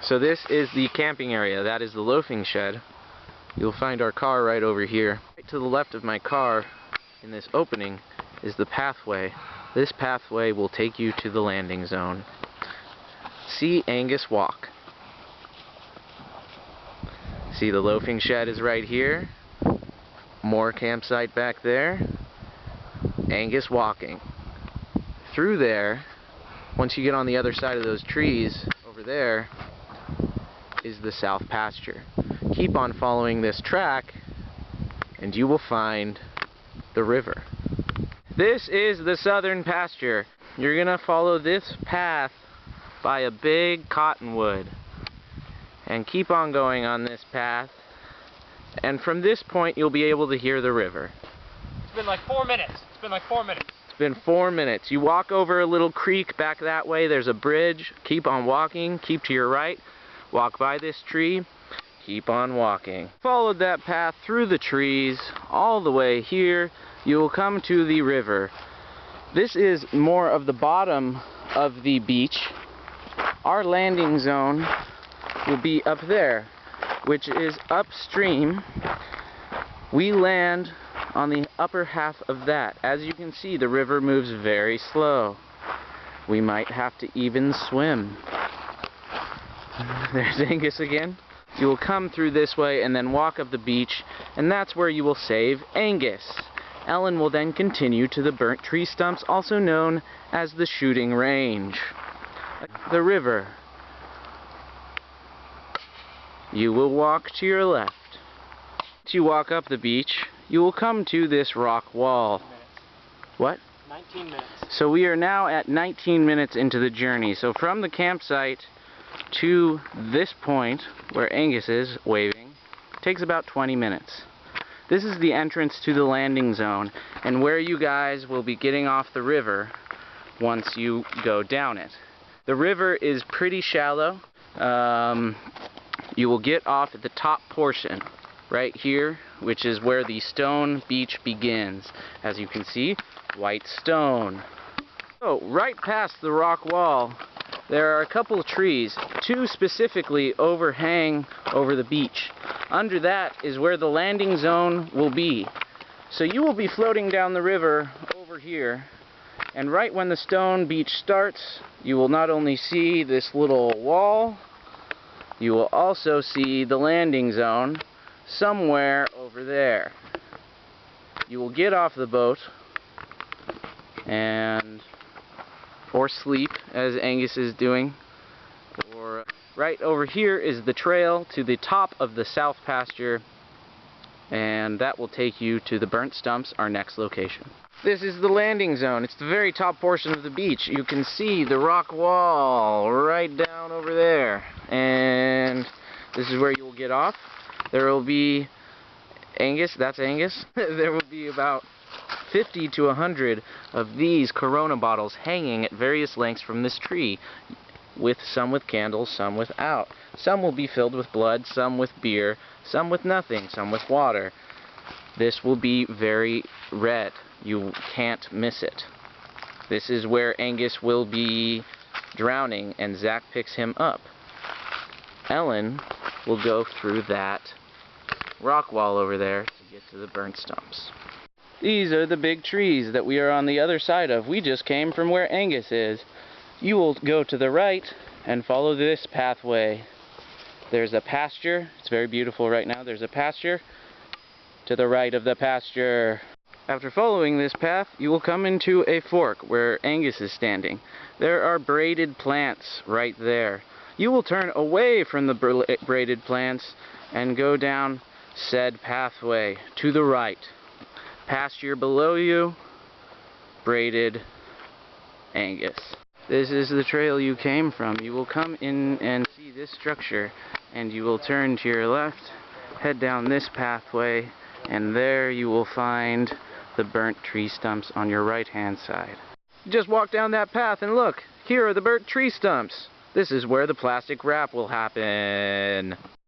So this is the camping area. That is the loafing shed. You'll find our car right over here. Right to the left of my car, in this opening, is the pathway. This pathway will take you to the landing zone. See Angus walk. See, the loafing shed is right here. More campsite back there. Angus walking. Through there, once you get on the other side of those trees, over there, is the south pasture. Keep on following this track and you will find the river. This is the southern pasture. You're gonna follow this path by a big cottonwood and keep on going on this path, and from this point you'll be able to hear the river. It's been like 4 minutes. It's been like 4 minutes. It's been 4 minutes. You walk over a little creek back that way. There's a bridge. Keep on walking. Keep to your right. Walk by this tree. Keep on walking. Followed that path through the trees all the way here. You will come to the river. This is more of the bottom of the beach. Our landing zone will be up there, which is upstream. We land on the upper half of that. As you can see, the river moves very slow. We might have to even swim. There's Angus again. You will come through this way and then walk up the beach, and that's where you will save Angus. Ellen will then continue to the burnt tree stumps, also known as the shooting range. The river. You will walk to your left. As you walk up the beach, you will come to this rock wall. What? 19 minutes. So we are now at 19 minutes into the journey. So from the campsite to this point, where Angus is waving, takes about 20 minutes. This is the entrance to the landing zone, and where you guys will be getting off the river once you go down it. The river is pretty shallow. You will get off at the top portion, right here, which is where the stone beach begins. As you can see, white stone. So, right past the rock wall, there are a couple of trees. Two specifically overhang over the beach. Under that is where the landing zone will be. So you will be floating down the river over here, and right when the stone beach starts, you will not only see this little wall, you will also see the landing zone somewhere over there. You will get off the boat and or sleep, as Angus is doing, or right over here is the trail to the top of the south pasture, and that will take you to the burnt stumps, our next location. This is the landing zone. It's the very top portion of the beach. You can see the rock wall right down over there, and this is where you will get off. There will be Angus, that's Angus. There will be about 50 to 100 of these Corona bottles hanging at various lengths from this tree, with some with candles, some without. Some will be filled with blood, some with beer, some with nothing, some with water. This will be very red. You can't miss it. This is where Angus will be drowning and Zach picks him up. Ellen will go through that rock wall over there to get to the burnt stumps. These are the big trees that we are on the other side of. We just came from where Angus is. You will go to the right and follow this pathway. There's a pasture. It's very beautiful right now. There's a pasture to the right of the pasture. After following this path, you will come into a fork where Angus is standing. There are braided plants right there. You will turn away from the braided plants and go down said pathway to the right. Pasture below you, braided Angus. This is the trail you came from. You will come in and see this structure, and you will turn to your left, head down this pathway, and there you will find the burnt tree stumps on your right hand side. Just walk down that path and look, here are the burnt tree stumps. This is where the plastic wrap will happen.